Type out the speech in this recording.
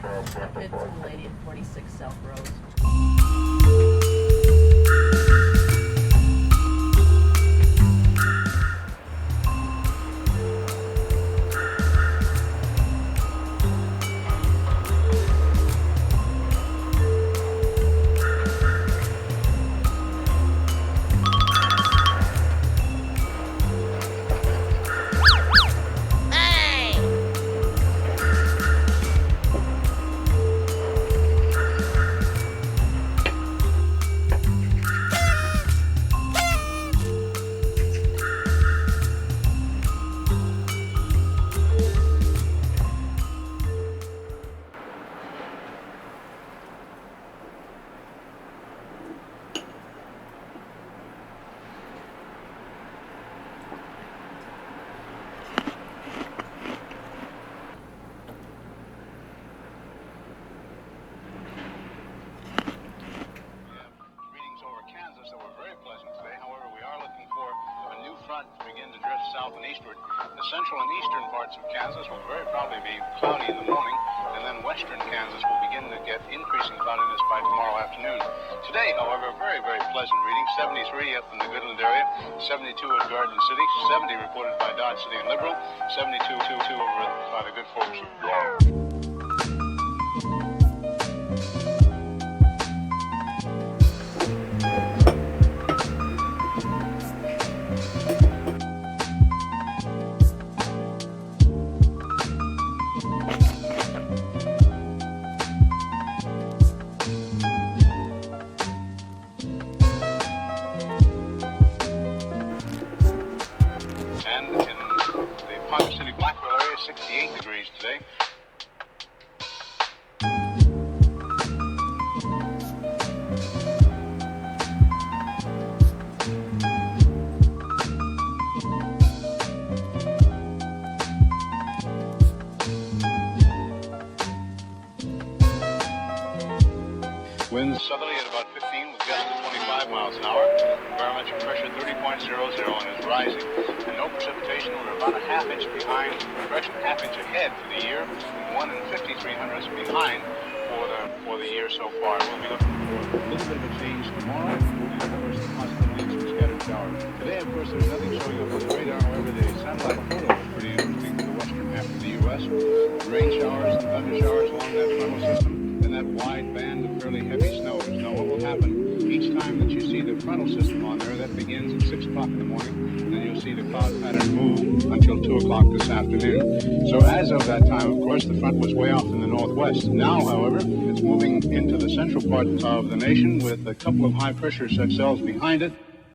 It's a lady at 46 South Road. To begin to drift south and eastward. The central and eastern parts of Kansas will very probably be cloudy in the morning, and then western Kansas will begin to get increasing cloudiness by tomorrow afternoon. Today, however, very, very pleasant reading. 73 up in the Goodland area, 72 at Garden City, 70 reported by Dodge City and Liberal, 72 over by the good folks of today. Winds southerly at about 15 with gusts of 25 miles an hour. Barometric pressure 30.00 and is rising. And no precipitation. We're about a half-inch behind, half-inch ahead for the year, and 1 5300ths behind for the year so far. We'll be looking for a little bit of a change tomorrow. And of course, the possibility of some scattered showers. Today, of course, there's nothing showing up on the radar. However, the satellite photo is pretty interesting for the western half of the U.S. Rain showers and thunder showers along that frontal system, and that wide band of fairly heavy snows. Now, what will happen each time that you see the frontal system on there? That begins at 6 o'clock in the morning, and then you'll see the cloud pattern move until 2 o'clock this afternoon. So as of that time, of course, the front was way off in the northwest. Now, however, it's moving into the central part of the nation with a couple of high-pressure cells behind it.